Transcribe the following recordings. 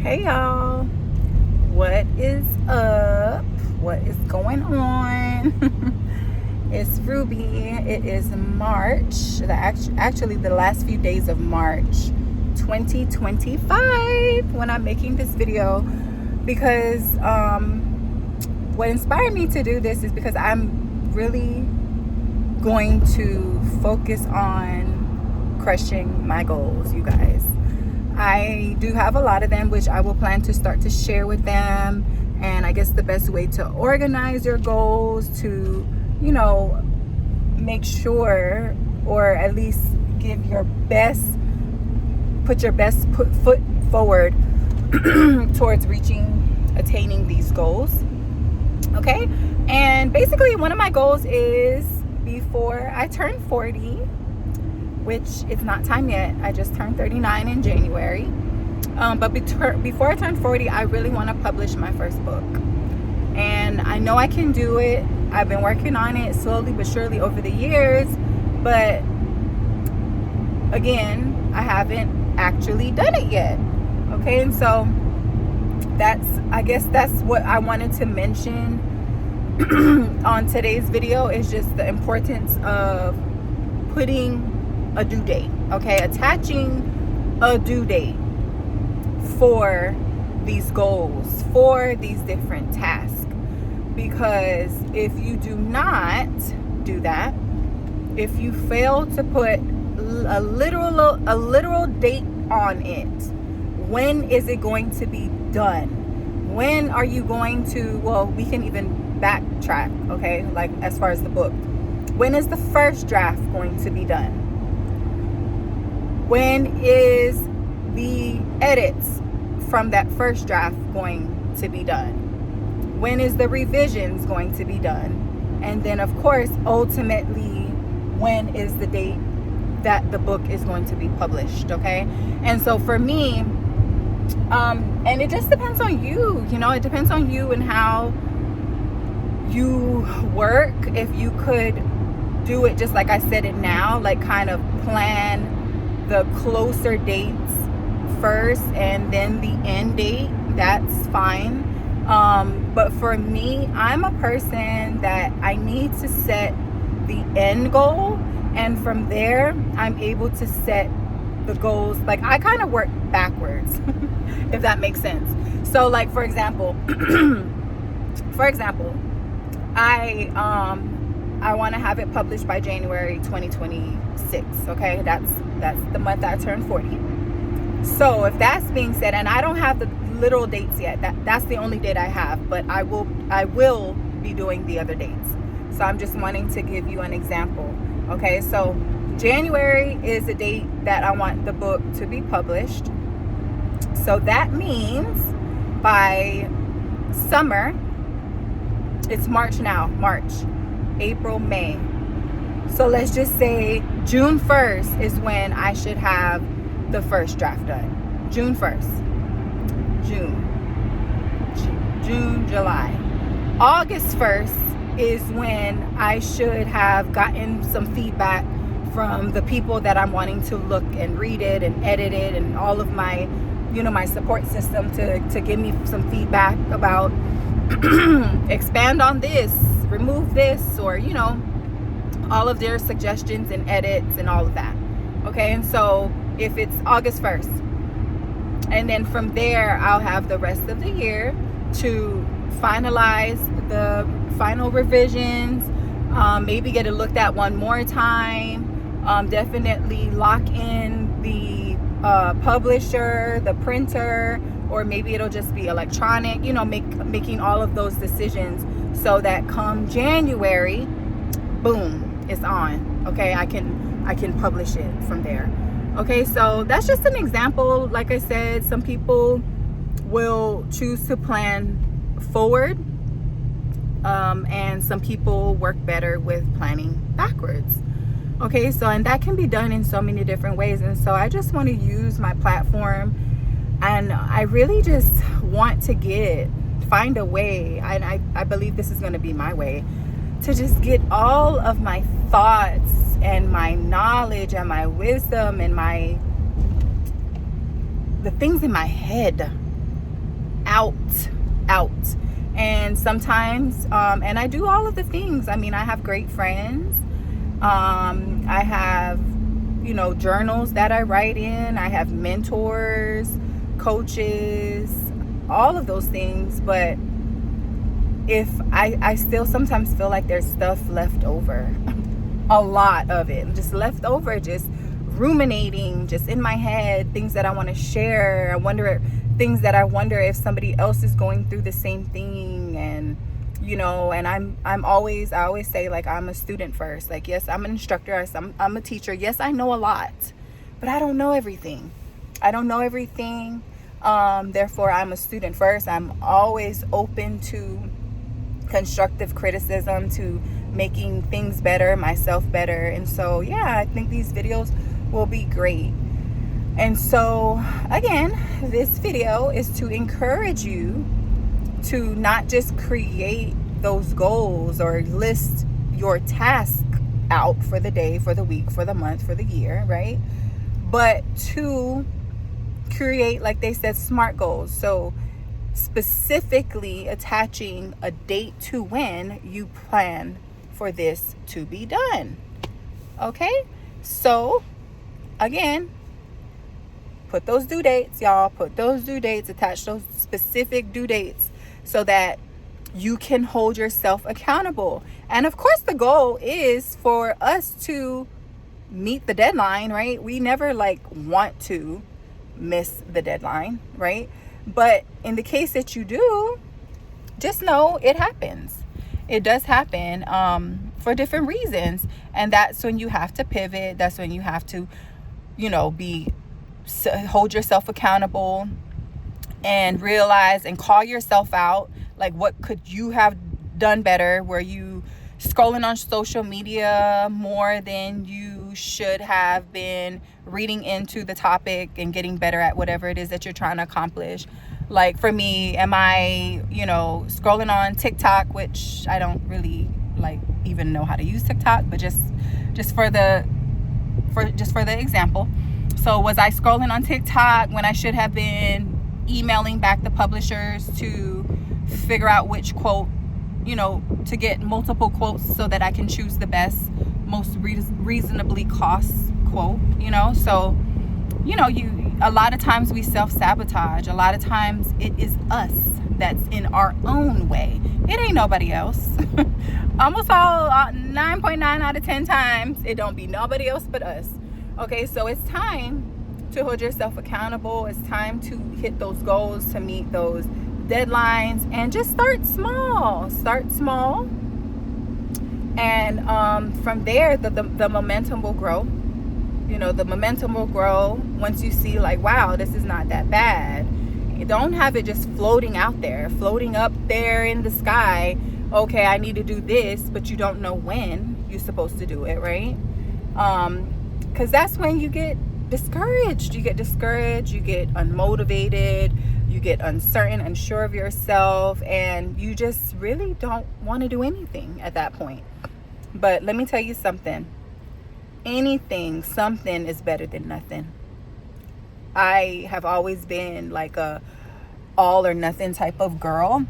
Hey y'all, what is up? What is going on? It's Ruby. It is March, actually the last few days of March 2025 when I'm making this video, because what inspired me to do this is because I'm really going to focus on crushing my goals, you guys. I do have a lot of them, which I will plan to start to share with them. And I guess the best way to organize your goals, to, make sure, or at least give your best, put your best foot forward towards attaining these goals. Okay. And basically one of my goals is before I turn 40, which it's not time yet. I just turned 39 in January. But before I turn 40, I really want to publish my first book. And I know I can do it. I've been working on it slowly but surely over the years. But again, I haven't actually done it yet. Okay, and so I guess that's what I wanted to mention on today's video, is just the importance of putting a due date, okay? Attaching a due date for these goals, for these different tasks. Because if you do not do that, if you fail to put a literal date on it, when is it going to be done? When are you going to, well, we can even backtrack, okay? Like as far as the book. When is the first draft going to be done? When is the edits from that first draft going to be done? When is the revisions going to be done? And then, of course, ultimately, when is the date that the book is going to be published, okay? And so for me, and it just depends on you, it depends on you and how you work. If you could do it just like I said it now, like kind of plan the closer dates first and then the end date, that's fine. But for me, I'm a person that I need to set the end goal, and from there I'm able to set the goals. Like I kind of work backwards if that makes sense. So like for example I want to have it published by January 2026. Okay, that's the month I turned 40. So if that's being said, and I don't have the literal dates yet, that's the only date I have, but I will be doing the other dates. So I'm just wanting to give you an example. Okay, so January is the date that I want the book to be published. So that means by summer, it's March now, April, May. So let's just say June 1st is when I should have the first draft done. June 1st. June, July. August 1st is when I should have gotten some feedback from the people that I'm wanting to look and read it and edit it, and all of my, my support system to give me some feedback about expand on this, remove this, or all of their suggestions and edits and all of that. Okay, and so if it's August 1st, and then from there I'll have the rest of the year to finalize the final revisions, maybe get it looked at one more time, definitely lock in the publisher, the printer, or maybe it'll just be electronic, making all of those decisions so that come January, boom, it's on. Okay, I can publish it from there. Okay, so that's just an example. Like I said, some people will choose to plan forward, and some people work better with planning backwards. Okay, so, and that can be done in so many different ways. And so I just want to use my platform, and I really just want to find a way, and I believe this is going to be my way, to just get all of my thoughts and my knowledge and my wisdom and the things in my head out. And sometimes, and I do all of the things. I mean, I have great friends. I have, journals that I write in. I have mentors, coaches, all of those things. But if I still sometimes feel like there's stuff left over, a lot of it just left over, just ruminating, just in my head, things that I want to share. Things that I wonder if somebody else is going through the same thing. And and I always say, like, I'm a student first. Like, yes, I'm an instructor, I'm a teacher, yes, I know a lot, but I don't know everything. Therefore, I'm a student first. I'm always open to constructive criticism, to making things better, myself better. And so, yeah, I think these videos will be great. And so, again, this video is to encourage you to not just create those goals or list your task out for the day, for the week, for the month, for the year, right? But to create, like they said, SMART goals. So specifically attaching a date to when you plan for this to be done. Okay? So, again, put those due dates, y'all. Put those due dates, attach those specific due dates so that you can hold yourself accountable. And of course, the goal is for us to meet the deadline, right? We never want to miss the deadline, right? But in the case that you do, just know it happens. It does happen for different reasons. And that's when you have to pivot. That's when you have to, hold yourself accountable and realize and call yourself out. Like, what could you have done better? Were you scrolling on social media more than you should have been, reading into the topic and getting better at whatever it is that you're trying to accomplish? Like, for me, am I, scrolling on TikTok, which I don't really even know how to use TikTok, but just for the example. So was I scrolling on TikTok when I should have been emailing back the publishers to figure out which quote, to get multiple quotes so that I can choose the best, most reasonably cost quote, So, a lot of times we self-sabotage. A lot of times it is us that's in our own way. It ain't nobody else. Almost all 9.9 out of 10 times, it don't be nobody else but us. Okay, so it's time to hold yourself accountable. It's time to hit those goals, to meet those deadlines, and just start small. And from there, the momentum will grow. The momentum will grow once you see, wow, this is not that bad. You don't have it just floating out there, floating up there in the sky. Okay, I need to do this, but you don't know when you're supposed to do it, right? Because that's when you get discouraged. You get unmotivated, you get uncertain, unsure of yourself, and you just really don't want to do anything at that point. But let me tell you something. Something is better than nothing. I have always been like a all or nothing type of girl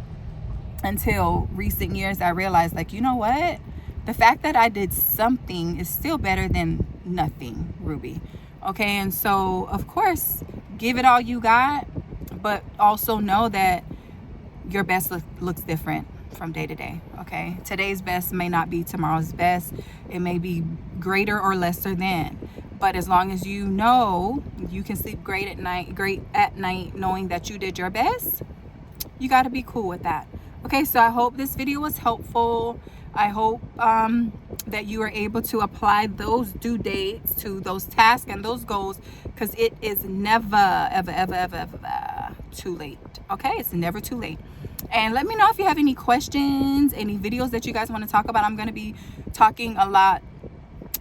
until recent years. I realized, you know what? The fact that I did something is still better than nothing, Ruby. Okay, and so, of course, give it all you got, but also know that your best looks different from day to day. Okay, today's best may not be tomorrow's best. It may be greater or lesser than, but as long as you know you can sleep great at night knowing that you did your best, you got to be cool with that. Okay, so I hope this video was helpful. I hope that you are able to apply those due dates to those tasks and those goals, because it is never, ever too late. Okay, it's never too late. And let me know if you have any questions, any videos that you guys want to talk about. I'm going to be talking a lot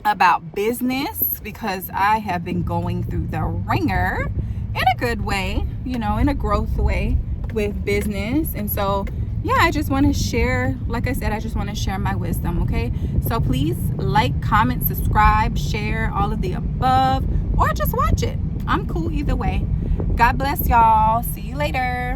about business, because I have been going through the ringer in a good way, in a growth way with business. And so, yeah, I just want to share, like I said, I just want to share my wisdom, okay? So please like, comment, subscribe, share, all of the above, or just watch it. I'm cool either way. God bless y'all. See you later.